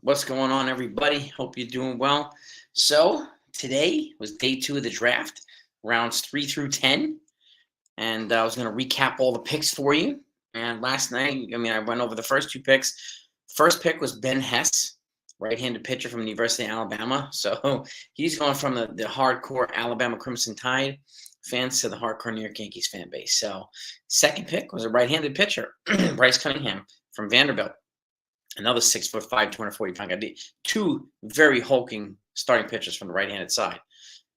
What's going on, everybody? Hope you're doing well. So today was day 2 of the draft, rounds 3 through 10, and I was going to recap all the picks for you. And last night, I went over the first 2 picks. First pick was Ben Hess, right-handed pitcher from the University of Alabama. So he's going from the hardcore Alabama Crimson Tide fans to the hardcore New York Yankees fan base. So second pick was a right-handed pitcher, Bryce Cunningham from Vanderbilt. Another 6'5", 240-pound guy. 2 very hulking starting pitchers from the right-handed side.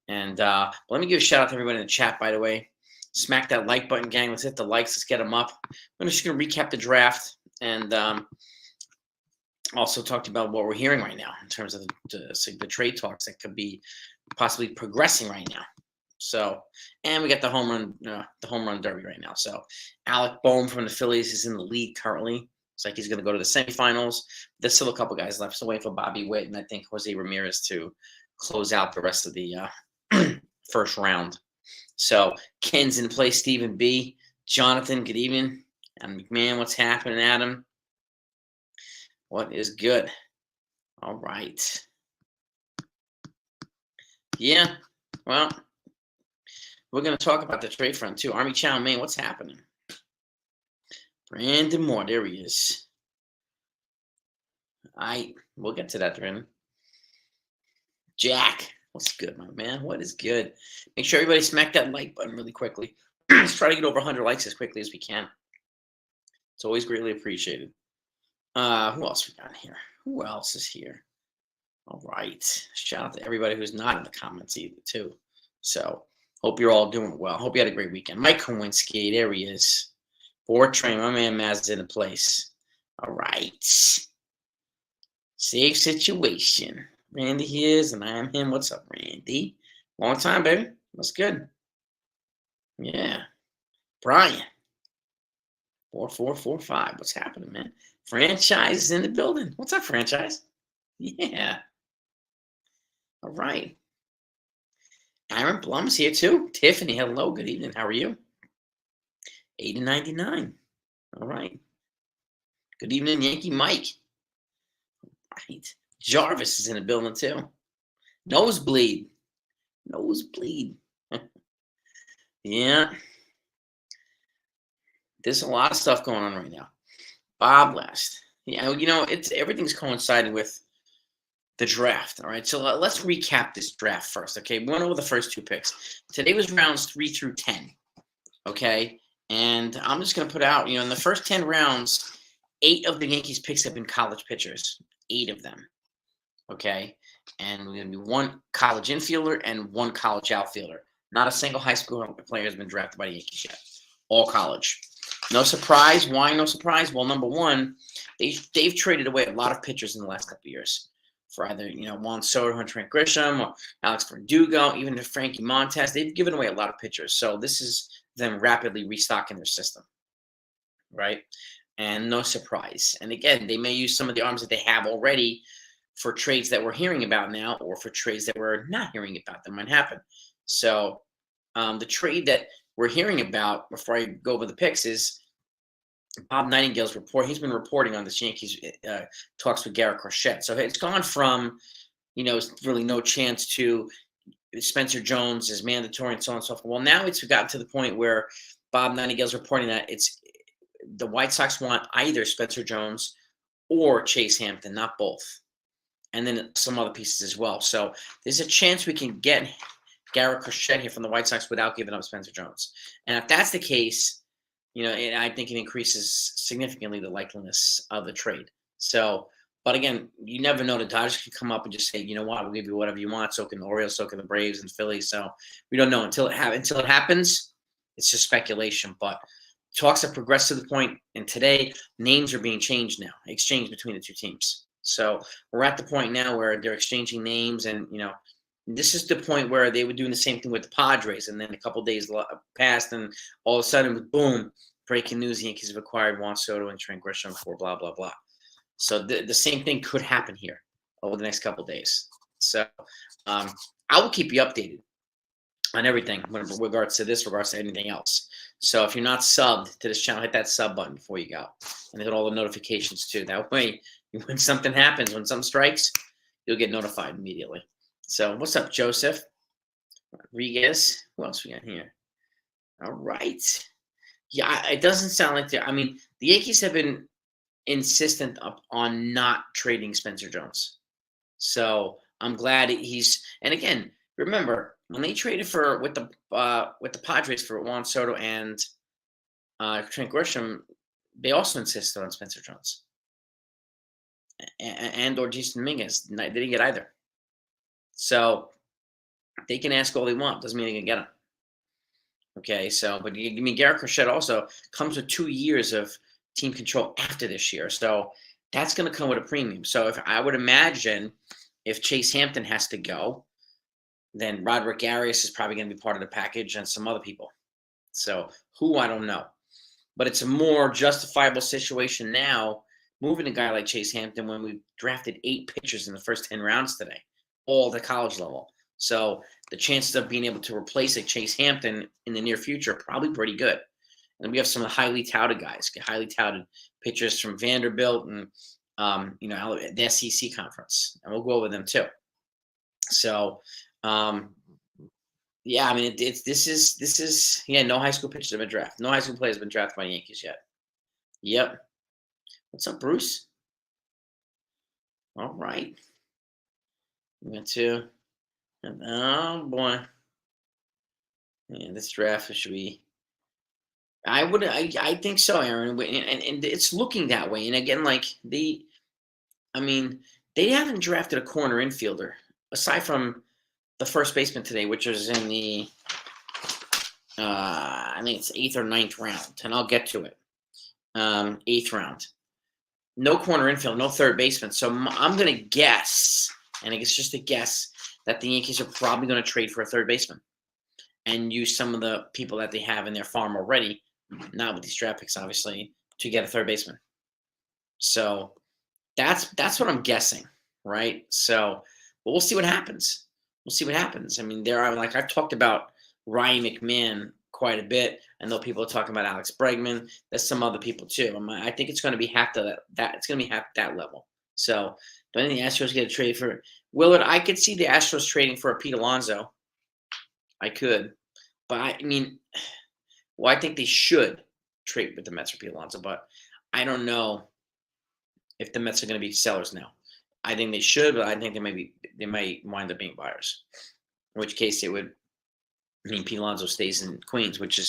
And let me give a shout out to everybody in the chat, by the way. Smack that like button, gang. Let's hit the likes. Let's get them up. I'm just going to recap the draft and also talk to you about what we're hearing right now in terms of the trade talks that could be possibly progressing right now. So, and we got the home run derby right now. So, Alec Boehm from the Phillies is in the lead currently. It's like he's going to go to the semifinals. There's still a couple guys left. So waiting for Bobby Witt and I think Jose Ramirez to close out the rest of the first round. So Ken's in play. Stephen B. Jonathan, good evening. And McMahon, what's happening, Adam? What is good? All right. Yeah, well, we're going to talk about the trade front too. Army Chow Mein, what's happening? Brandon Moore, there he is. We'll get to that, Brandon. Jack, what's good, my man? What is good? Make sure everybody smack that like button really quickly. Let's try to get over 100 likes as quickly as we can. It's always greatly appreciated. Who else we got here? Who else is here? All right. Shout out to everybody who's not in the comments either, too. So, hope you're all doing well. Hope you had a great weekend. Mike Kowinski, there he is. Board train, my man Maz is in place. All right. Safe situation. Randy here is, and I am him. What's up, Randy? Long time, baby. What's good? Yeah. Brian. 4445. What's happening, man? Franchise is in the building. What's up, Franchise? Yeah. All right. Aaron Blum's here, too. Tiffany, hello. Good evening. How are you? 8099. All right. Good evening, Yankee Mike. All right. Jarvis is in the building too. Nosebleed. Yeah. There's a lot of stuff going on right now. Bob Last. Yeah, everything's coinciding with the draft. All right. So let's recap this draft first. Okay. We went over the first 2 picks. Today was rounds 3 through 10. Okay. And I'm just going to put out, in the first 10 rounds, 8 of the Yankees picks have been college pitchers. 8 of them. Okay. And we're going to be 1 college infielder and 1 college outfielder. Not a single high school player has been drafted by the Yankees yet. All college. No surprise. Why no surprise? Well, number one, they've traded away a lot of pitchers in the last couple of years for either, Juan Soto and Trent Grisham or Alex Verdugo, even to Frankie Montas. They've given away a lot of pitchers. So this is them rapidly restocking their system, right? And no surprise. And again, they may use some of the arms that they have already for trades that we're hearing about now or for trades that we're not hearing about that might happen. So the trade that we're hearing about before I go over the picks is Bob Nightingale's report. He's been reporting on this Yankees talks with Garrett Crochet. So it's gone from, really no chance to Spencer Jones is mandatory and so on and so forth. Well, now it's gotten to the point where Bob Nightingale's reporting that it's the White Sox want either Spencer Jones or Chase Hampton, not both. And then some other pieces as well. So there's a chance we can get Garrett Crochet here from the White Sox without giving up Spencer Jones. And if that's the case, I think it increases significantly the likeliness of the trade. So, but again, you never know. The Dodgers can come up and just say, you know what, we'll give you whatever you want. So can the Orioles, so can the Braves and Phillies. So we don't know until it happens. It's just speculation. But talks have progressed to the point, and today names are being exchanged between the 2 teams. So we're at the point now where they're exchanging names, and this is the point where they were doing the same thing with the Padres, and then a couple days passed, and all of a sudden, boom! Breaking news: the Yankees have acquired Juan Soto and Trent Grisham for blah blah blah. So the same thing could happen here over the next couple days. So I will keep you updated on everything with regards to this, regards to anything else. So if you're not subbed to this channel, hit that sub button before you go, and hit all the notifications too. That way, when something happens, when something strikes, you'll get notified immediately. So what's up, Joseph Rodriguez? Who else we got here? All right. Yeah, it doesn't sound like I mean, the Yankees have been insistent on not trading Spencer Jones. So I'm glad he's. And again, remember when they traded with the Padres for Juan Soto and Trent Grisham, they also insisted on Spencer Jones and or Jason Dominguez. They didn't get either. So they can ask all they want. Doesn't mean they can get them. Okay, so but I mean Garrett Crochet also comes with 2 years of team control after this year, so that's going to come with a premium. So if I would imagine if Chase Hampton has to go, then Roderick Arias is probably going to be part of the package and some other people. So who, I don't know, but it's a more justifiable situation now moving a guy like Chase Hampton when we drafted 8 pitchers in the first 10 rounds today, all at the college level. So the chances of being able to replace a Chase Hampton in the near future are probably pretty good. And we have some highly touted guys, highly touted pitchers from Vanderbilt and the SEC conference, and we'll go over them too. So, yeah, I mean, this is no high school pitchers have been drafted. No high school players have been drafted by the Yankees yet. Yep. What's up, Bruce? All right. We went to. Oh boy. Yeah, this draft should be. I think so, Aaron, and it's looking that way. And again, like they haven't drafted a corner infielder aside from the first baseman today, which was in the I think it's 8th or 9th round, and I'll get to it. 8th round. No corner infield, no third baseman. So I'm going to guess, and it's just a guess, that the Yankees are probably going to trade for a third baseman and use some of the people that they have in their farm already, not with these draft picks, obviously, to get a third baseman. So that's what I'm guessing, right? So but we'll see what happens. We'll see what happens. I mean, there are, like I've talked about Ryan McMahon quite a bit. I know people are talking about Alex Bregman. There's some other people too. I think it's going to be half that. It's going to be half that level. So do I think the Astros get a trade for Willard? I could see the Astros trading for a Pete Alonso. I could, but I think they should trade with the Mets for Pete Alonso, but I don't know if the Mets are going to be sellers now. I think they should, but I think they might wind up being buyers. In which case, it would mean Pete Alonso stays in Queens, which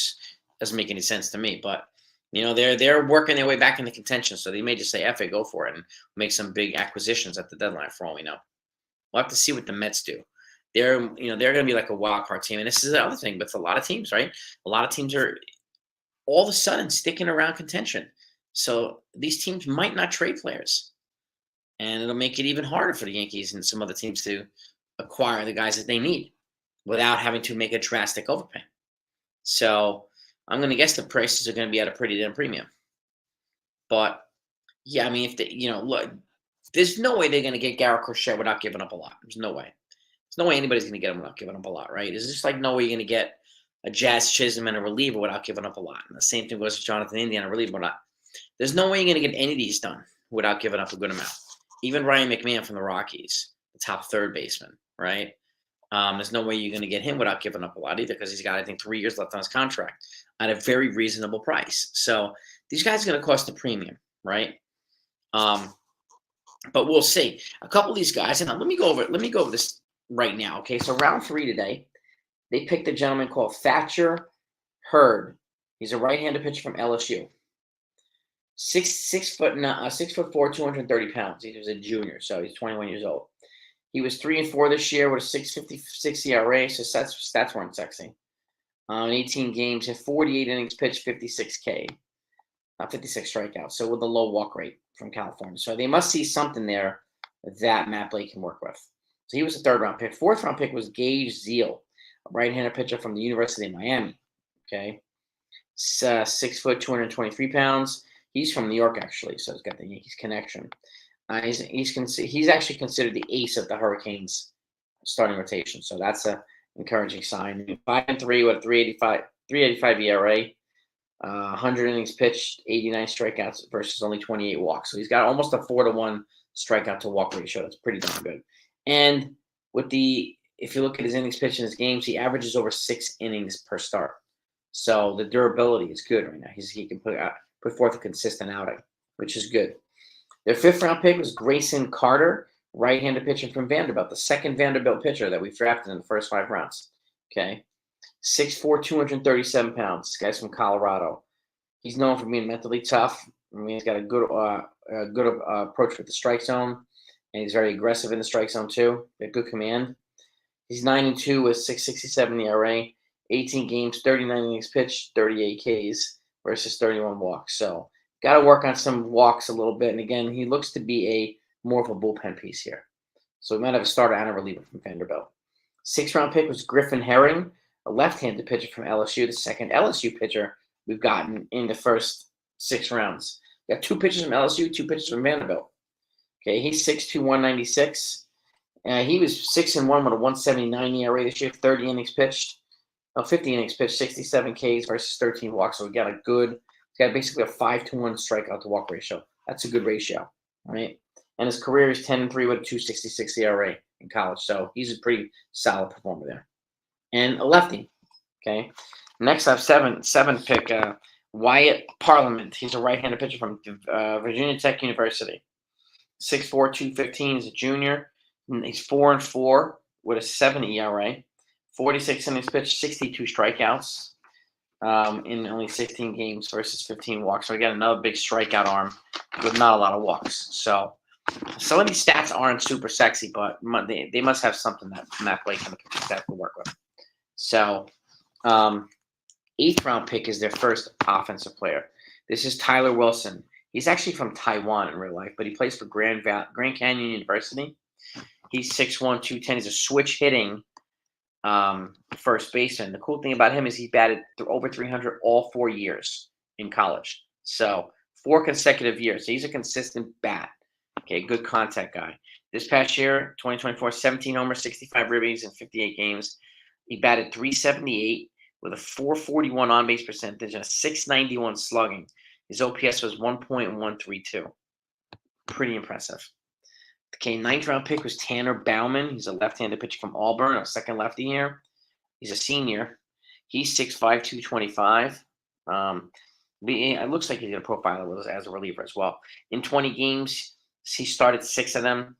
doesn't make any sense to me. But they're working their way back into contention, so they may just say, "F it, go for it," and make some big acquisitions at the deadline. For all we know, we'll have to see what the Mets do. They're going to be like a wild card team, and this is the other thing. But for a lot of teams, right? A lot of teams are all of a sudden sticking around contention. So these teams might not trade players, and it'll make it even harder for the Yankees and some other teams to acquire the guys that they need without having to make a drastic overpay. So I'm going to guess the prices are going to be at a pretty damn premium. But yeah, I mean, if they, look, there's no way they're going to get Garrett Crochet without giving up a lot. There's no way. There's no way anybody's going to get him without giving up a lot, right? It's just like no way you're going to get a Jazz Chisholm and a reliever without giving up a lot. And the same thing goes with Jonathan India and a reliever without. There's no way you're going to get any of these done without giving up a good amount. Even Ryan McMahon from the Rockies, the top third baseman, right? There's no way you're going to get him without giving up a lot either, because he's got, I think, 3 years left on his contract at a very reasonable price. So these guys are going to cost a premium, right? But we'll see. A couple of these guys, and let me go over this right now. Okay, so round 3 today, they picked a gentleman called Thatcher Hurd. He's a right-handed pitcher from LSU. 6'4", 230 pounds. He was a junior, so he's 21 years old. He was 3-4 this year with a 6.56 ERA, so stats weren't sexy. In 18 games, had 48 innings pitched, 56 strikeouts. So with a low walk rate from California. So they must see something there that Matt Blake can work with. So he was a 3rd round pick. 4th round pick was Gage Zeal, a right-handed pitcher from the University of Miami. Okay, 6 foot, 223 pounds. He's from New York, actually, so he's got the Yankees connection. He's actually considered the ace of the Hurricanes starting rotation. So that's a encouraging sign. 5-3 with a 385 ERA. 100 innings pitched, 89 strikeouts versus only 28 walks. So he's got almost a 4-to-1 strikeout to walk ratio. That's pretty darn good. And if you look at his innings pitched in his games, he averages over 6 innings per start. So the durability is good right now. He can put forth a consistent outing, which is good. Their 5th-round pick was Grayson Carter, right-handed pitcher from Vanderbilt, the second Vanderbilt pitcher that we've drafted in the first 5 rounds. Okay. 6'4", 237 pounds. This guy's from Colorado. He's known for being mentally tough. I mean, he's got a good approach with the strike zone, and he's very aggressive in the strike zone too. Good command. He's 9-2 with 6.67 ERA, 18 games, 39 innings pitched, 38 Ks versus 31 walks. So got to work on some walks a little bit. And again, he looks to be more of a bullpen piece here. So we might have a starter and a reliever from Vanderbilt. 6th-round pick was Griffin Herring, a left-handed pitcher from LSU, the second LSU pitcher we've gotten in the first 6 rounds. We got 2 pitchers from LSU, 2 pitchers from Vanderbilt. Okay, he's 6'2", 196. He was 6-1 with a 179 ERA this year, 50 innings pitched, 67 Ks versus 13 walks. So we got basically a 5-to-1 strikeout to walk ratio. That's a good ratio, right? And his career is 10-3 with a 2.66 ERA in college. So he's a pretty solid performer there. And a lefty. Okay. Next up, 7th pick, Wyatt Parliament. He's a right-handed pitcher from Virginia Tech University. 6'4", 215. He's a junior. He's 4-4 with a 7 ERA. 46 innings pitched, 62 strikeouts in only 16 games versus 15 walks. So again, another big strikeout arm with not a lot of walks. So some of these stats aren't super sexy, but they must have something that Matt Blake and the pitching staff can work with. So 8th-round pick is their first offensive player. This is Tyler Wilson. He's actually from Taiwan in real life, but he plays for Grand Canyon University. He's 6'1", 210. He's a switch-hitting first baseman. The cool thing about him is he batted over 300 all 4 years in college. So 4 consecutive years. So he's a consistent bat. Okay, good contact guy. This past year, 2024, 17 homers, 65 ribbies in 58 games. He batted .378 with a .441 on-base percentage and a .691 slugging. His OPS was 1.132. Pretty impressive. Okay, 9th-round pick was Tanner Bauman. He's a left-handed pitcher from Auburn, a second lefty here. He's a senior. He's 6'5", 225. It looks like he's going to profile as a reliever as well. In 20 games, he started 6 of them.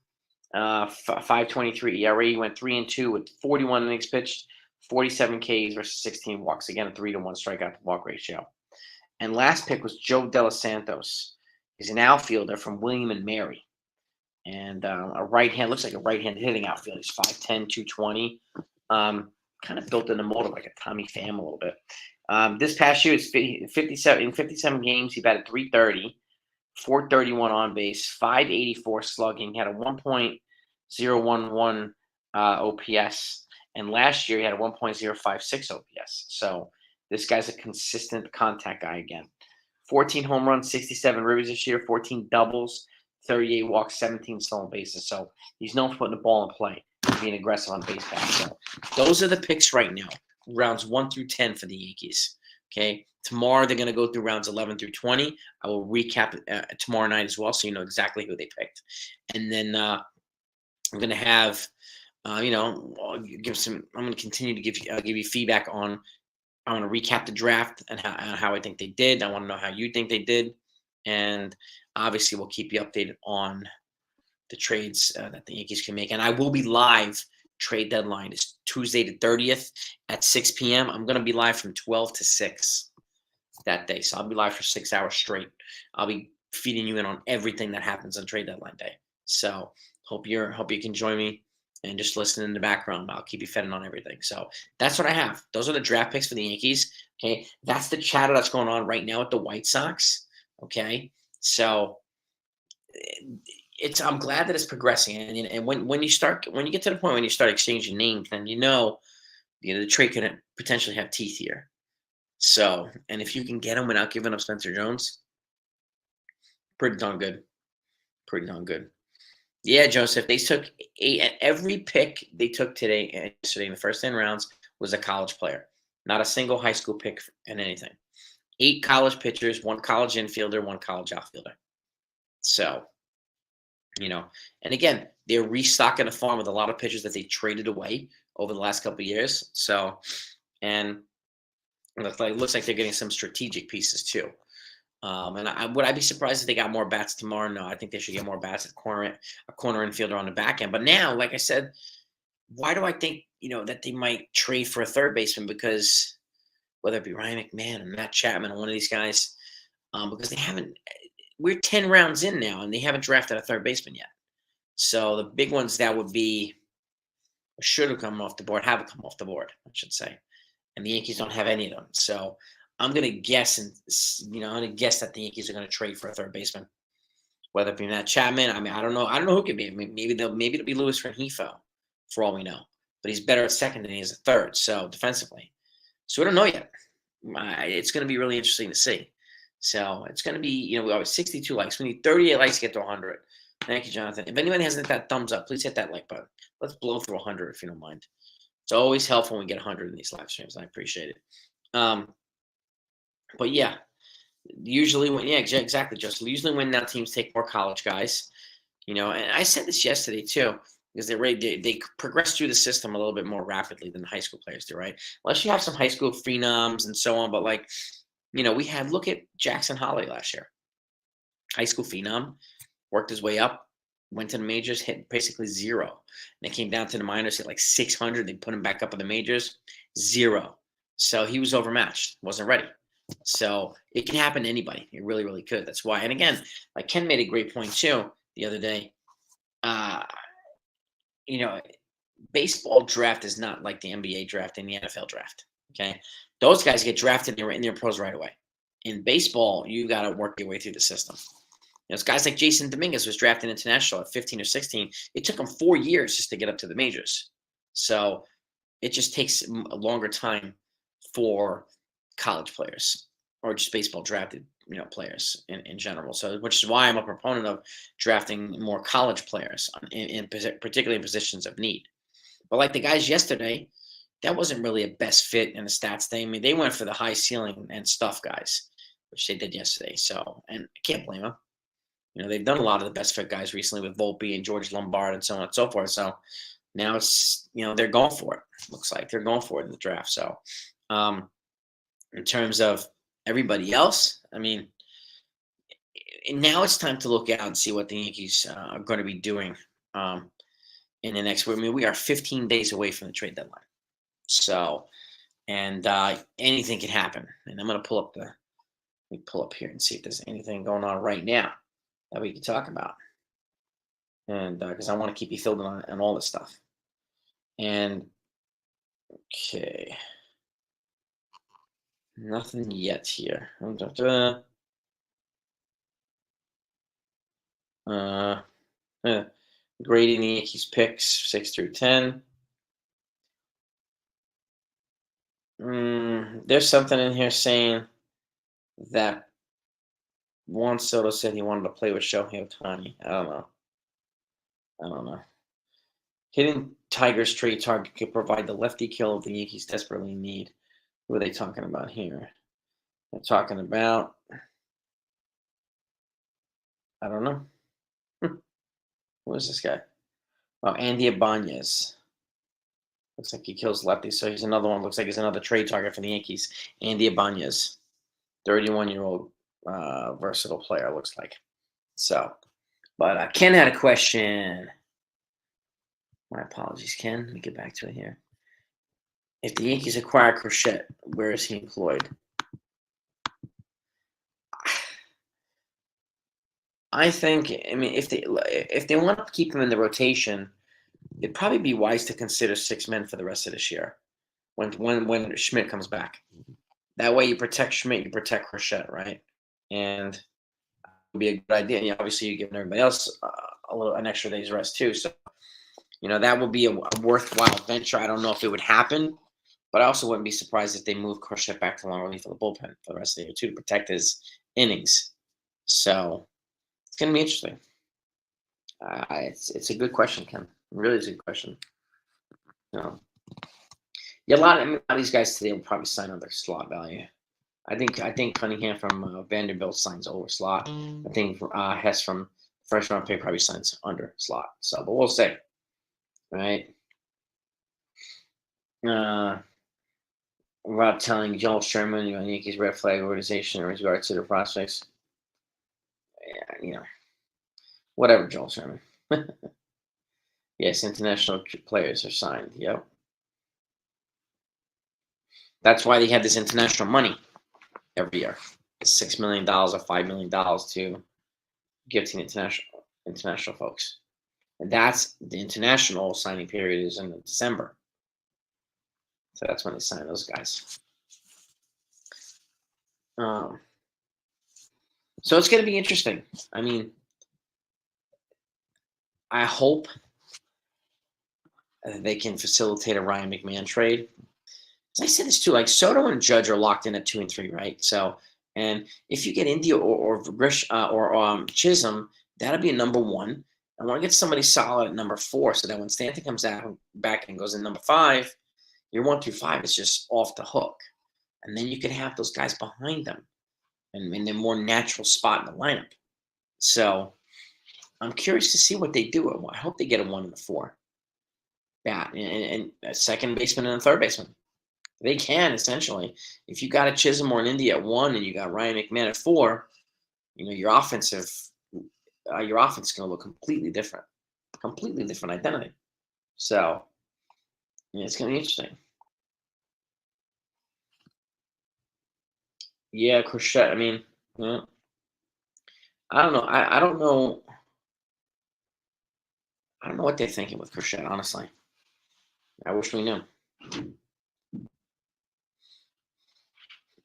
5.23 ERA. He went 3-2 with 41 innings pitched, 47 Ks versus 16 walks. Again, a 3-to-1 strikeout to walk ratio. And last pick was Joe De Los Santos. He's an outfielder from William and Mary. And looks like a right-hand hitting outfielder. He's 5'10", 220. Kind of built in the mold of like a Tommy Pham a little bit. This past year, in 57 games, he batted .330, 431 on base, 584 slugging. He had a 1.011 OPS. And last year, he had a 1.056 OPS. So this guy's a consistent contact guy again. 14 home runs, 67 ribbies this year, 14 doubles, 38 walks, 17 stolen bases. So he's known for putting the ball in play and being aggressive on base paths. So those are the picks right now, rounds 1 through 10 for the Yankees. Okay. Tomorrow they're going to go through rounds 11 through 20. I will recap tomorrow night as well, so you know exactly who they picked. And then I'm going to have, I'm going to continue to give you feedback on. I want to recap the draft and how I think they did. I want to know how you think they did. And obviously, we'll keep you updated on the trades that the Yankees can make. And I will be live. Trade deadline is Tuesday the 30th at 6 p.m. I'm going to be live from 12 to 6 that day. So I'll be live for 6 hours straight. I'll be feeding you in on everything that happens on trade deadline day. So hope you can join me and just listen in the background. I'll keep you fed in on everything. So that's what I have. Those are the draft picks for the Yankees. Okay. That's the chatter that's going on right now with the White Sox. Okay. So I'm glad that it's progressing. And when you get to the point when you start exchanging names, then the trade could potentially have teeth here. So, and if you can get them without giving up Spencer Jones, pretty darn good. Pretty darn good. Yeah, Joseph. They took every pick they took today and yesterday in the first 10 rounds was a college player, not a single high school pick in anything. 8 college pitchers, 1 college infielder, 1 college outfielder. So, you know, and again, they're restocking the farm with a lot of pitchers that they traded away over the last couple of years. So, and it looks like they're getting some strategic pieces too. And would I be surprised if they got more bats tomorrow? No, I think they should get more bats at a corner infielder on the back end. But now, like I said, why do I think that they might trade for a third baseman? Because whether it be Ryan McMahon or Matt Chapman or one of these guys, because they haven't. We're 10 rounds in now, and they haven't drafted a third baseman yet. So the big ones that would be should have come off the board, have come off the board, I should say. And the Yankees don't have any of them. So I'm gonna guess, and I'm gonna guess that the Yankees are gonna trade for a third baseman, whether it be Matt Chapman. I mean, I don't know. I don't know who it could be. I mean, maybe it'll be Luis Rengifo, for all we know. But he's better at second than he is at third. So defensively, so we don't know yet. It's gonna be really interesting to see. So it's gonna be, we always 62 likes. We need 38 likes to get to 100. Thank you, Jonathan. If anyone hasn't hit that thumbs up, please hit that like button. Let's blow through 100 if you don't mind. It's always helpful when we get 100 in these live streams. I appreciate it. But yeah, usually when exactly, Justin. Usually when now teams take more college guys, and I said this yesterday too, because they progress through the system a little bit more rapidly than high school players do, right? Unless you have some high school phenoms and so on, but look at Jackson Holly last year, high school phenom, worked his way up, went to the majors, hit basically zero. And they came down to the minors, hit like 600. They put him back up in the majors, zero. So he was overmatched, wasn't ready. So it can happen to anybody. It really, really could. That's why. And again, like Ken made a great point too the other day. You know, baseball draft is not like the NBA draft and the NFL draft. Okay, those guys get drafted and they're in their pros right away. In baseball, you got to work your way through the system. It's guys like Jason Dominguez was drafted international at 15 or 16. It took him 4 years just to get up to the majors. So it just takes a longer time for college players or just baseball drafted players in general. So which is why I'm a proponent of drafting more college players particularly in positions of need. But like the guys yesterday, that wasn't really a best fit in the stats thing. I mean, they went for the high ceiling and stuff guys, which they did yesterday. So, and I can't blame them. They've done a lot of the best fit guys recently with Volpe and George Lombard and so on and so forth. So now it's, they're going for it. Looks like they're going for it in the draft. So in terms of everybody else, I mean, now it's time to look out and see what the Yankees are going to be doing in the next. I mean, we are 15 days away from the trade deadline. So, and anything can happen. And I'm going to let me pull up here and see if there's anything going on right now that we can talk about. And because I want to keep you filled in on all this stuff. And okay, nothing yet here. Grading the Yankees picks 6 through 10. There's something in here saying that Juan Soto said he wanted to play with Shohei Ohtani. I don't know. Hitting Tigers trade target could provide the lefty kill the Yankees desperately need. What are they talking about here? They're talking about, I don't know. Who is this guy? Oh, Andy Ibanez. Looks like he kills lefties, so he's another one. Looks like he's another trade target for the Yankees. Andy Ibanez, 31-year-old versatile player, looks like. So, but Ken had a question. My apologies, Ken. Let me get back to it here. If the Yankees acquire Crochet, where is he employed? I mean, if they want to keep him in the rotation, it'd probably be wise to consider 6 men for the rest of this year when Schmidt comes back. That way you protect Schmidt, you protect Crochet, right? And it would be a good idea. Obviously, you're giving everybody else an extra day's rest too. So, that would be a worthwhile venture. I don't know if it would happen, but I also wouldn't be surprised if they move Crochet back to long relief for the bullpen for the rest of the year too, to protect his innings. So it's going to be interesting. It's a good question, Ken. It really is a good question. Yeah, a lot of these guys today will probably sign on their slot value. I think Cunningham from Vanderbilt signs over slot. I think Hess from first round pick probably signs under slot. So, but we'll see. Right? Without telling Joel Sherman, Yankees red flag organization in regards to their prospects. Yeah, whatever, Joel Sherman. Yes, international players are signed. Yep. That's why they have this international money every year. It's $6 million or $5 million to give to the international folks. And that's the international signing period is in December. So that's when they sign those guys. So it's going to be interesting. I mean, I hope they can facilitate a Ryan McMahon trade. As I said this too, like Soto and Judge are locked in at 2 and 3, right? So, and if you get India or Chisholm, that'll be a number 1. I want to get somebody solid at number 4, so that when Stanton comes out back and goes in number 5, your 1 through 5 is just off the hook, and then you can have those guys behind them, and in their more natural spot in the lineup. So, I'm curious to see what they do. I hope they get a 1 and a 4 bat, and a second baseman and a third baseman. They can essentially. If you got a Chisholm or an India at 1 and you got Ryan McMahon at 4, your offense is going to look completely different identity. So it's going to be interesting. Yeah, Crochet. I mean, I don't know. I don't know. I don't know what they're thinking with Crochet. Honestly, I wish we knew.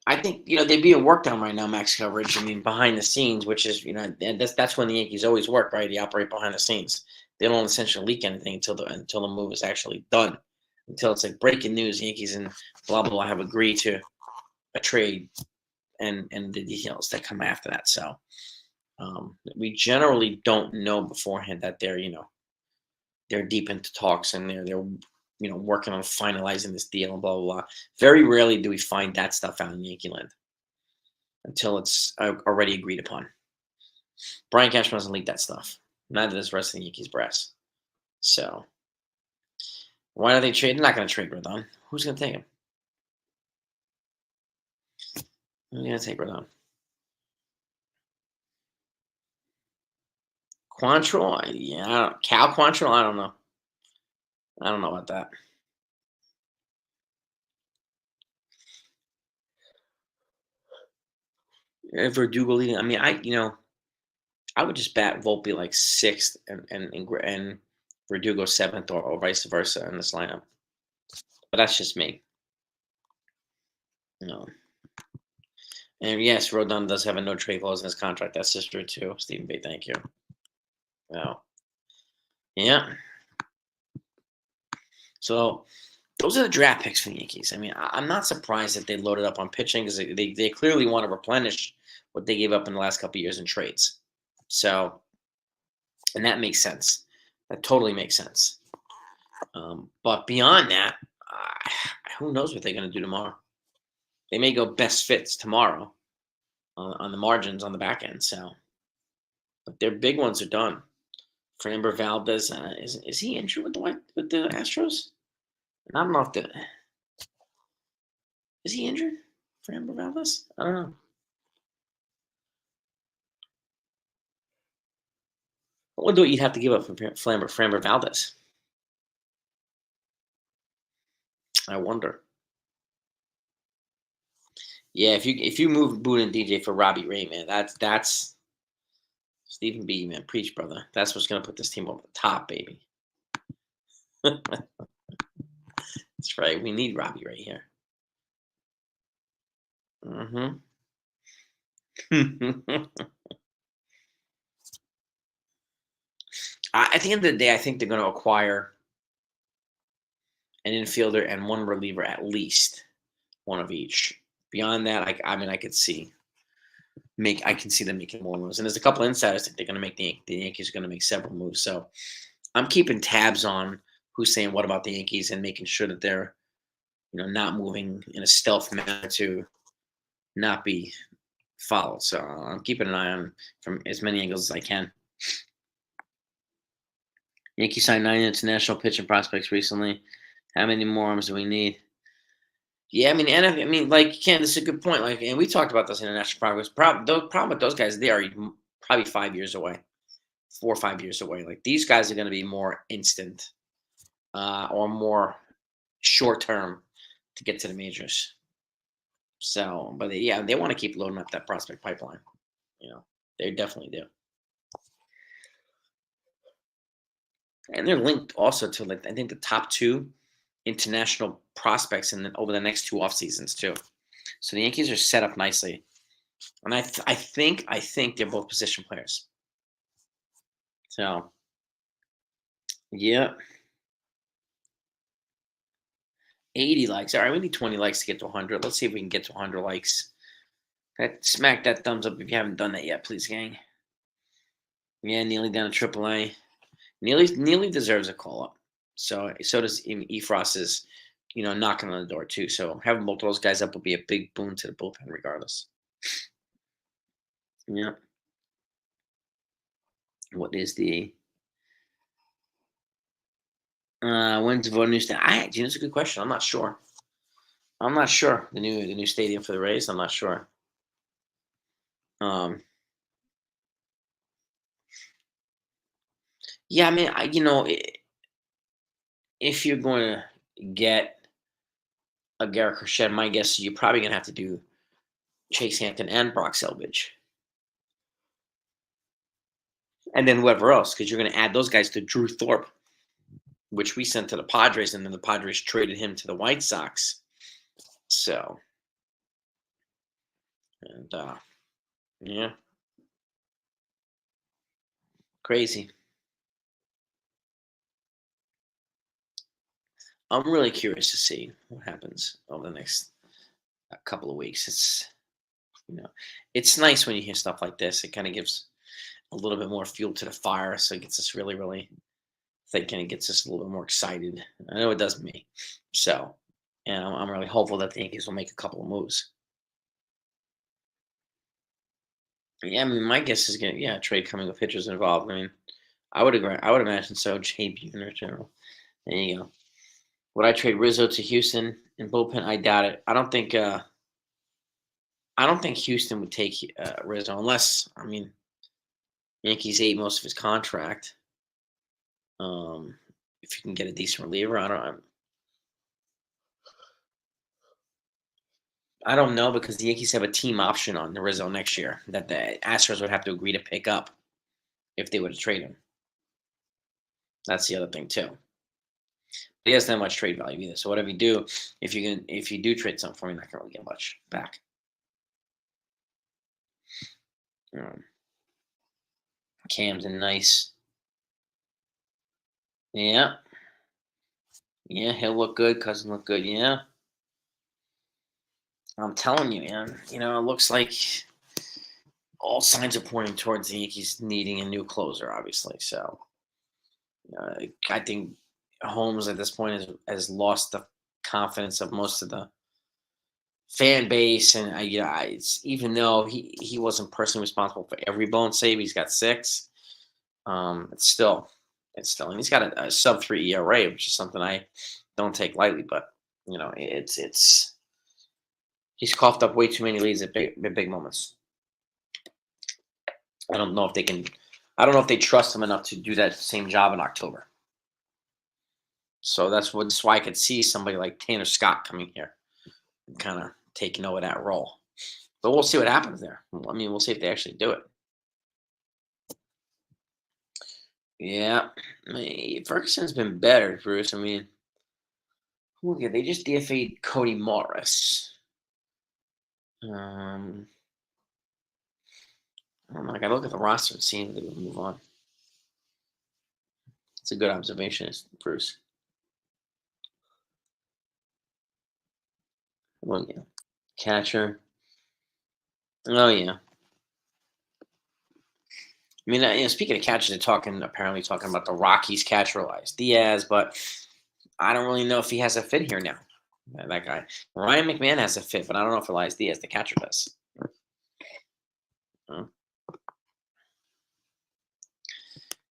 I think they're being worked on right now, max coverage. I mean, behind the scenes, which is and that's when the Yankees always work, right? They operate behind the scenes. They don't essentially leak anything until the move is actually done. Until it's like breaking news, Yankees and blah blah blah have agreed to a trade, and the details that come after that. So we generally don't know beforehand that they're deep into talks and they're working on finalizing this deal and blah, blah, blah. Very rarely do we find that stuff out in Yankee land until it's already agreed upon. Brian Cashman doesn't leak that stuff. Neither does the rest of the Yankees brass. So, why are they trading? They're not going to trade Rodon. Who's going to take him? Who's going to take Rodon? Quantrill? Yeah. Cal Quantrill? I don't know. I don't know about that. Verdugo leading. I mean, I would just bat Volpe like 6th and Verdugo 7th or vice versa in this lineup. But that's just me. And yes, Rodon does have a no trade clause in his contract. That's just true too. Stephen B, thank you. Wow. Yeah. So those are the draft picks for the Yankees. I mean, I'm not surprised that they loaded up on pitching because they clearly want to replenish what they gave up in the last couple of years in trades. So, and that makes sense. That totally makes sense. But beyond that, who knows what they're going to do tomorrow? They may go best fits tomorrow on the margins on the back end. So, but their big ones are done. Framber Valdez, is he injured with the Astros? I don't know if is he injured? Framber Valdez? I don't know. I wonder what you'd have to give up for Framber Valdez. I wonder. Yeah, if you move Boone and DJ for Robbie Ray, man, that's Stephen B, man, preach, brother. That's what's gonna put this team over the top, baby. That's right. We need Robbie Ray here. Mm-hmm. At the end of the day, I think they're going to acquire an infielder and one reliever, at least one of each. Beyond that, I could see I can see them making more moves. And there's a couple insiders think they're going to make the Yankees are going to make several moves. So I'm keeping tabs on who's saying what about the Yankees and making sure that they're not moving in a stealth manner to not be followed. So I'm keeping an eye on from as many angles as I can. Yankees signed 9 international pitching prospects recently. How many more arms do we need? Yeah, I mean, and I mean, like Ken, this is a good point. Like, and we talked about this international progress. Problem with those guys, they are probably 5 years away, 4 or 5 years away. Like these guys are going to be more instant, or more short term to get to the majors. So, but yeah, they want to keep loading up that prospect pipeline. They definitely do, and they're linked also to like I think the top 2 international prospects over the next 2 off seasons too. So the Yankees are set up nicely, and I think they're both position players. So yeah, 80 likes. All right, we need 20 likes to get to 100. Let's see if we can get to 100 likes. Smack that thumbs up if you haven't done that yet, please, gang. Yeah, Neely down to AAA. Neely deserves a call up. So does Efros is, knocking on the door too. So having both of those guys up will be a big boon to the bullpen, regardless. Yeah. What is the when's the new stadium? That's a good question. I'm not sure. The new stadium for the Rays. I'm not sure. Um. Yeah, I mean, if you're going to get a Garrett Crochet, my guess is you're probably going to have to do Chase Hampton and Brock Selvage, and then whoever else, because you're going to add those guys to Drew Thorpe, which we sent to the Padres, and then the Padres traded him to the White Sox. So, and yeah, crazy. I'm really curious to see what happens over the next couple of weeks. It's nice when you hear stuff like this. It kind of gives a little bit more fuel to the fire, so it gets us really, really thinking. It gets us a little bit more excited. I know it does me. So, and I'm really hopeful that the Yankees will make a couple of moves. Yeah, I mean, my guess is a trade coming with pitchers involved. I mean, I would agree. I would imagine so. Jay Buhner, general. There you go. Would I trade Rizzo to Houston in bullpen? I doubt it. I don't think. I don't think Houston would take Rizzo unless, I mean, Yankees ate most of his contract. If you can get a decent reliever, I don't know because the Yankees have a team option on the Rizzo next year that the Astros would have to agree to pick up if they were to trade him. That's the other thing too. He doesn't have much trade value either. So whatever you do, if you do trade something for him, you're not gonna really get much back. Camden, nice. Yeah. Yeah, he'll look good. Cousin look good. Yeah. I'm telling you, man. It looks like all signs are pointing towards the Yankees needing a new closer, obviously. So I think Holmes at this point has lost the confidence of most of the fan base, and even though he wasn't personally responsible for every blown save, he's got 6. It's still, and he's got a sub-3 ERA, which is something I don't take lightly. But it's he's coughed up way too many leads at big moments. I don't know if they can. I don't know if they trust him enough to do that same job in October. So that's why I could see somebody like Tanner Scott coming here and kind of taking over that role. But we'll see what happens there. I mean, we'll see if they actually do it. Yeah, I mean, Ferguson's been better, Bruce. I mean, look at they just DFA'd Cody Morris. I'm I gotta look at the roster and see if they would move on. It's a good observation, Bruce. Well, yeah. Catcher. Oh yeah. I mean, speaking of catchers, they're apparently talking about the Rockies catcher Elias Diaz, but I don't really know if he has a fit here now. That guy, Ryan McMahon, has a fit, but I don't know if Elias Diaz, the catcher, does. Hmm.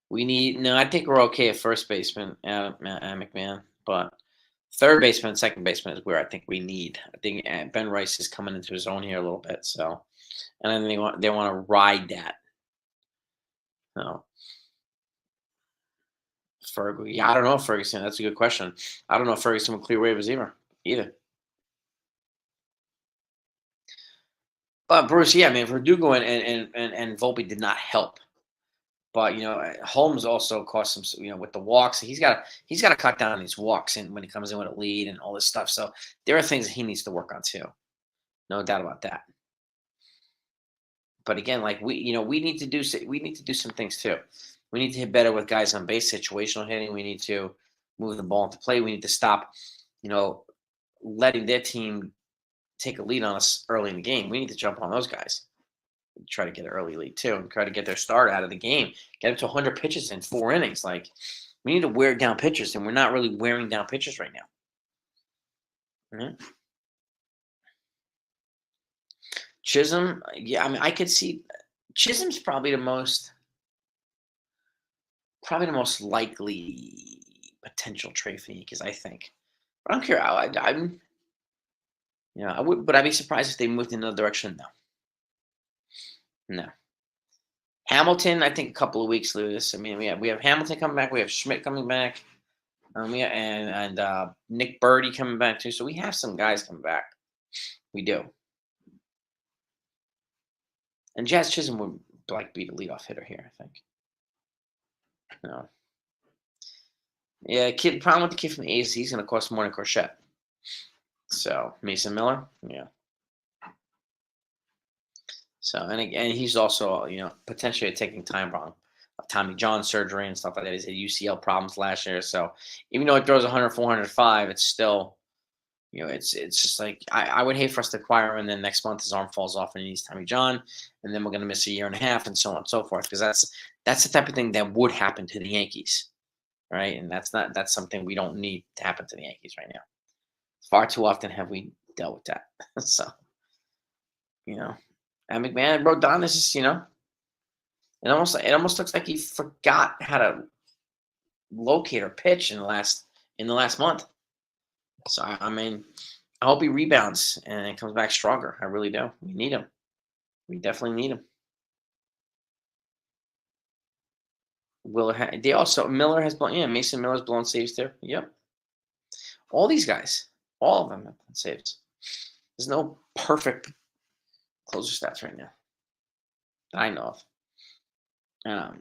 We need no. I think we're okay at first baseman, McMahon, but third baseman, and second baseman is where I think we need. I think Ben Rice is coming into his own here a little bit, so and then they want to ride that. No, Ferguson. Yeah, I don't know if Ferguson. That's a good question. I don't know if Ferguson will clear waivers either. But Bruce, yeah, I mean, Verdugo and Volpe did not help. But Holmes also cost him. With the walks, he's got to cut down on these walks and when he comes in with a lead and all this stuff. So there are things that he needs to work on too, no doubt about that. But again, like we need to do some things too. We need to hit better with guys on base, situational hitting. We need to move the ball into play. We need to stop, letting their team take a lead on us early in the game. We need to jump on those guys. Try to get an early lead too, and try to get their start out of the game. Get up to 100 pitches in 4 innings. Like we need to wear down pitchers, and we're not really wearing down pitchers right now. Mhm. Chisholm, yeah, I mean, I could see Chisholm's probably the most likely potential trade for Yankees, I think. But I don't care. I would, but I'd be surprised if they moved in another direction. No. Hamilton, I think a couple of weeks, Lewis. I mean, we have Hamilton coming back. We have Schmidt coming back. Yeah, and Nick Birdie coming back too. So we have some guys coming back. We do. And Jazz Chisholm would be the leadoff hitter here, I think. No. Yeah, problem with the kid from the A's, he's going to cost more than Crochet. So Mason Miller, yeah. So and he's also potentially taking time bomb of Tommy John surgery and stuff like that. He's had UCL problems last year, so even though it throws 100, 405, it's still it's just like I would hate for us to acquire him and then next month his arm falls off and he needs Tommy John, and then we're going to miss a year and a half and so on and so forth, because that's the type of thing that would happen to the Yankees, right? And that's something we don't need to happen to the Yankees right now. Far too often have we dealt with that. So and McMahon wrote down this, it almost looks like he forgot how to locate or pitch in the last month. So I mean, I hope he rebounds and comes back stronger. I really do. We need him. We definitely need him. They also Miller has blown. Yeah, Mason Miller's blown saves too. Yep. All these guys, all of them have blown saves. There's no perfect closer stats right now that I know of.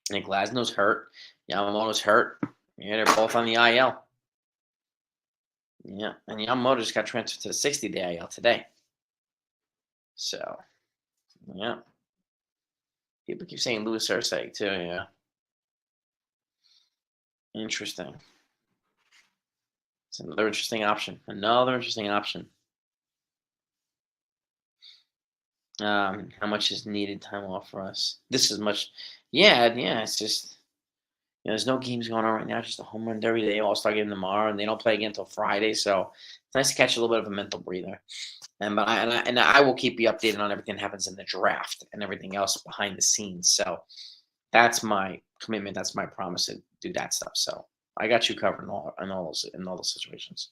Nick Glasnow's hurt. Yamamoto's hurt. Yeah, they're both on the IL. Yeah, and Yamamoto just got transferred to the 60-day IL today. So, yeah. People keep saying Louis Ursay too, yeah. Interesting. It's another interesting option. How much is needed time off for us? This is much. Yeah. It's just there's no games going on right now. It's just a home run derby. They all start getting tomorrow, and they don't play again until Friday. So it's nice to catch a little bit of a mental breather. But I will keep you updated on everything that happens in the draft and everything else behind the scenes. So that's my commitment. That's my promise to do that stuff. So I got you covered in all those situations.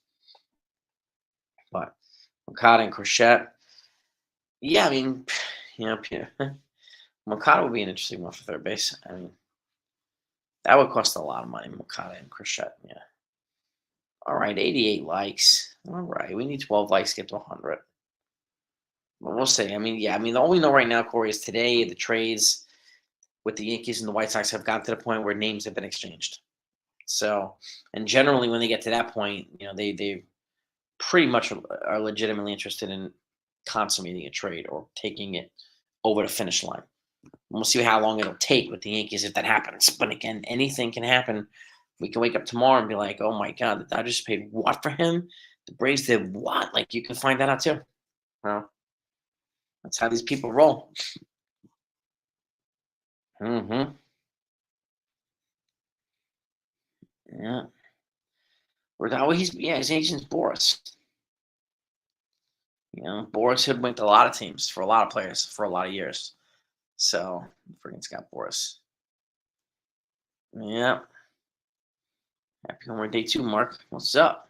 But Okada and Crochet. Yeah, I mean, Mokata would be an interesting one for third base. I mean, that would cost a lot of money, Mokata and Crochet. Yeah. All right, 88 likes. All right, we need 12 likes to get to 100. But we'll see. I mean, all we know right now, Corey, is today the trades with the Yankees and the White Sox have gotten to the point where names have been exchanged. So, and generally when they get to that point, they pretty much are legitimately interested in consummating a trade or taking it over the finish line. We'll see how long it'll take with the Yankees if that happens. But again, anything can happen. We can wake up tomorrow and be like, oh my God, the Dodgers paid what for him? The Braves did what? Like, you can find that out too. Well, that's how these people roll. Mm-hmm. Yeah. Oh, his agent's Boris. Boris hoodwinked a lot of teams for a lot of players for a lot of years. So freaking Scott Boris. Yeah. Happy homework day 2, Mark. What's up?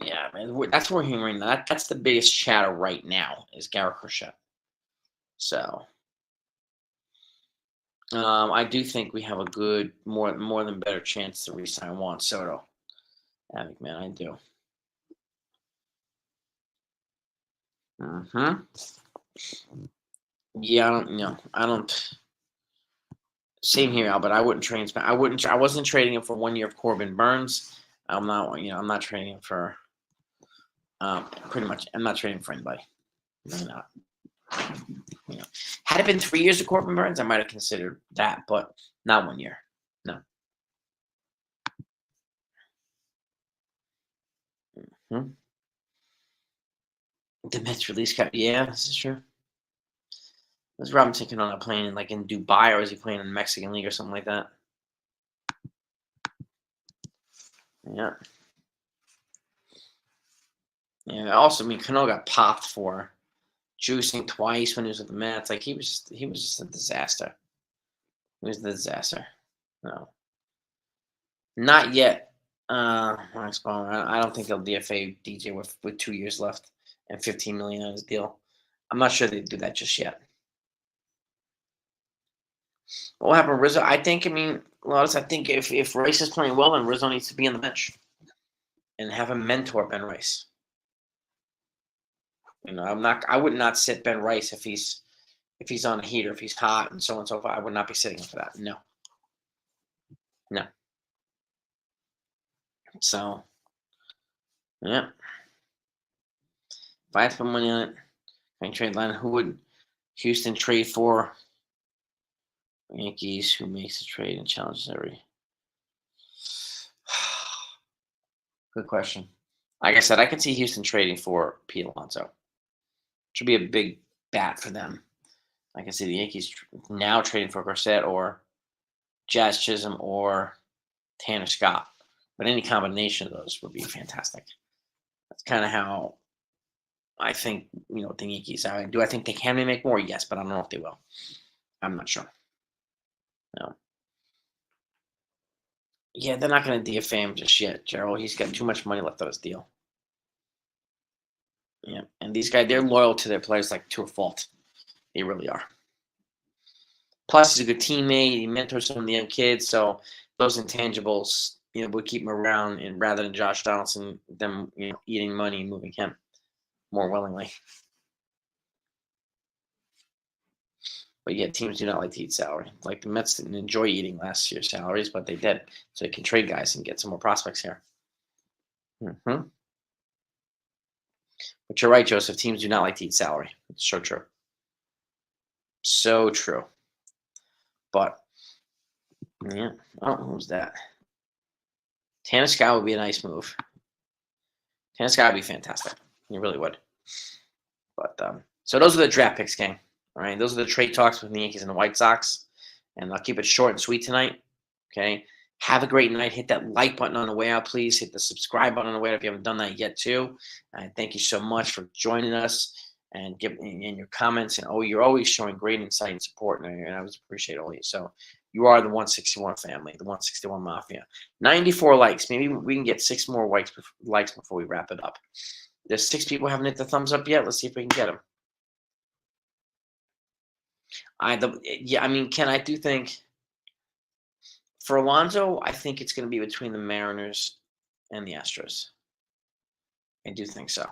Yeah, man. That's what we're hearing right now. That's the biggest chatter right now is Garrett Crochet. So I do think we have a good, more than better chance to re-sign Juan Soto. Man, I do. Mm-hmm. Yeah, I don't. Same here, Albert. I wouldn't trade. I wouldn't. I wasn't trading him for 1 year of Corbin Burns. I'm not. I'm not trading him for. Pretty much, I'm not trading for anybody. Really not. Had it been 3 years of Corbin Burns, I might have considered that, but not 1 year. No. Hmm? The Mets release cap. Yeah, this is true. Was Robinson Cano playing like in Dubai, or is he playing in the Mexican League or something like that? Yeah. Yeah. Also, Cano got popped for juicing twice when he was with the Mets. Like he was just a disaster. He was a disaster. No, not yet. Max Palmer. I don't think they'll DFA DJ with 2 years left and 15 million on his deal. I'm not sure they do that just yet. What happened, Rizzo? I think. Lotus. I think if Rice is playing well, then Rizzo needs to be on the bench and have him mentor Ben Rice. I would not sit Ben Rice if he's on a heater, if he's hot, and so on and so forth. I would not be sitting him for that. No, no. So, yeah. If I had to put money on it, trade line, who would Houston trade for? Yankees, who makes a trade and challenges every. Good question. Like I said, I can see Houston trading for Pete Alonso. Should be a big bat for them. I can see the Yankees now trading for Garcett or Jazz Chisholm or Tanner Scott. But any combination of those would be fantastic. That's kind of how I think, the Yankees. Do I think they can make more? Yes, but I don't know if they will. I'm not sure. No. Yeah, they're not going to DFA him just yet, Gerald. He's got too much money left on his deal. Yeah, and these guys, they're loyal to their players like to a fault. They really are. Plus, he's a good teammate. He mentors some of the young kids, so those intangibles, would keep him around, and rather than Josh Donaldson, them, eating money and moving him more willingly. But yeah, teams do not like to eat salary. Like the Mets didn't enjoy eating last year's salaries, but they did, so they can trade guys and get some more prospects here. Mm-hmm. But you're right, Joseph. Teams do not like to eat salary. It's so true. So true. But yeah, who's that? Tanner Scott would be a nice move. Tanner Scott would be fantastic. He really would. But so those are the draft picks, gang. All right, those are the trade talks with the Yankees and the White Sox, and I'll keep it short and sweet tonight. Okay. Have a great night. Hit that like button on the way out, please. Hit the subscribe button on the way out if you haven't done that yet, too. And thank you so much for joining us and giving in your comments. And you're always showing great insight and support, and I always appreciate all of you. So you are the 161 family, the 161 Mafia. 94 likes. Maybe we can get 6 more likes before we wrap it up. There's 6 people haven't hit the thumbs up yet. Let's see if we can get them. Ken, I do think for Alonso, I think it's going to be between the Mariners and the Astros. I do think so.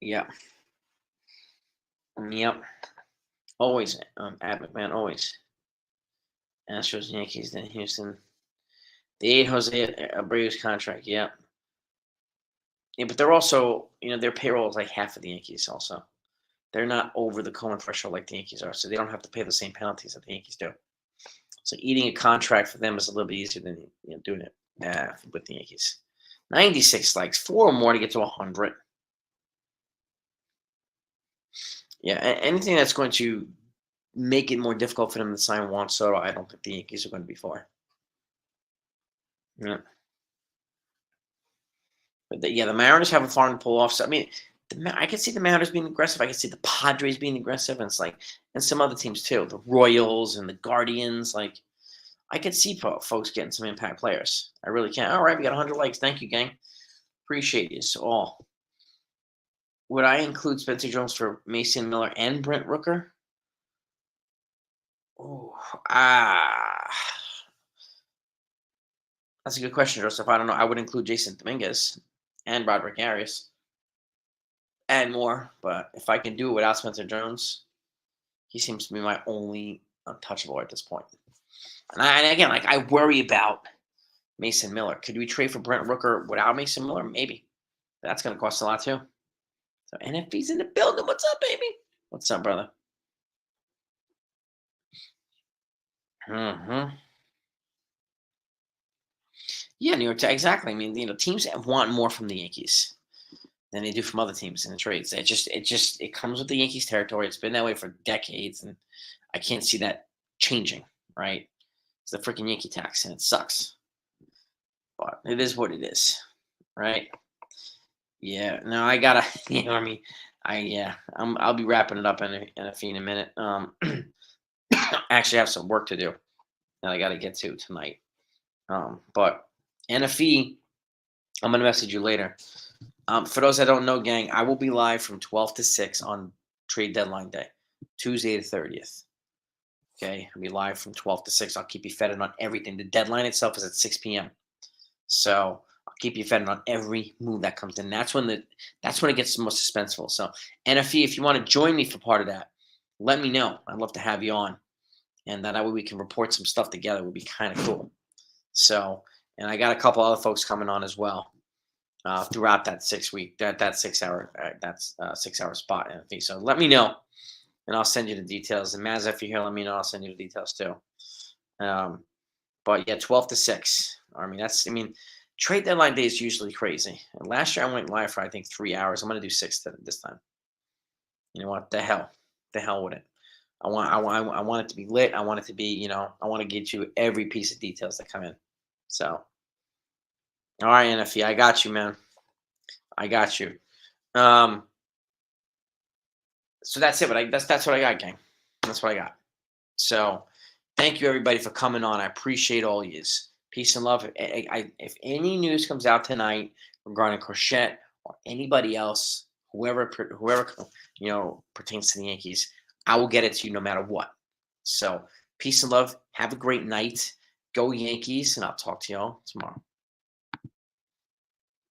Yep. Yep. Always, Ad McMahon, always. Astros, Yankees, then Houston. The 8 Jose Abreu's contract, yep. Yeah, but they're also, their payroll is like half of the Yankees also. They're not over the Cohen threshold like the Yankees are, so they don't have to pay the same penalties that the Yankees do. So eating a contract for them is a little bit easier than doing it with the Yankees. 96 likes, 4 or more to get to 100. Yeah, anything that's going to make it more difficult for them to sign Juan Soto, I don't think the Yankees are going to be for. Yeah. But yeah, the Mariners have a far to pull off. So I mean, I could see the Mariners being aggressive. I could see the Padres being aggressive, and it's like, and some other teams too, the Royals and the Guardians. Like, I could see folks getting some impact players. I really can. All right, we got 100 likes. Thank you, gang. Appreciate you all. Would I include Spencer Jones for Mason Miller and Brent Rooker? Oh, that's a good question, Joseph. I don't know. I would include Jason Dominguez and Roderick Arias and more, but if I can do it without Spencer Jones, he seems to be my only untouchable at this point. And again, like, I worry about Mason Miller. Could we trade for Brent Rooker without Mason Miller? Maybe. That's going to cost a lot too. So NFB's in the building. What's up, baby? What's up, brother? Mm-hmm. Yeah, New York. Exactly. I mean, teams want more from the Yankees than they do from other teams in the trades. It comes with the Yankees territory. It's been that way for decades, and I can't see that changing. Right? It's the freaking Yankee tax, and it sucks. But it is what it is. Right? Yeah. No, I gotta. You know what I mean? I'll be wrapping it up in a minute. I actually have some work to do that I got to get to tonight. But NFE, I'm gonna message you later. For those that don't know, gang, I will be live from 12 to 6 on trade deadline day, Tuesday the 30th. Okay, I'll be live from 12 to 6. I'll keep you fed on everything. The deadline itself is at 6 p.m. So I'll keep you fed on every move that comes in. That's when it gets the most suspenseful. So NFE, if you want to join me for part of that, let me know. I'd love to have you on, and that way we can report some stuff together. It would be kind of cool. So, and I got a couple other folks coming on as well throughout that 6 week, that 6 hour, 6 hour spot. NFE. So let me know, and I'll send you the details. And Maz, if you're here, let me know. I'll send you the details too. But yeah, 12 to 6. I mean, trade deadline day is usually crazy. And last year I went live for, I think, 3 hours. I'm going to do 6 this time. You know what? The hell with it. I want it to be lit. I want it to be, I want to get you every piece of details that come in. So, all right, NFE, I got you, man. I got you. So that's it. But that's what I got, gang. That's what I got. So, thank you everybody for coming on. I appreciate all yous. Peace and love. If any news comes out tonight regarding Crochet or anybody else, whoever pertains to the Yankees, I will get it to you no matter what. So peace and love. Have a great night. Go Yankees, and I'll talk to y'all tomorrow.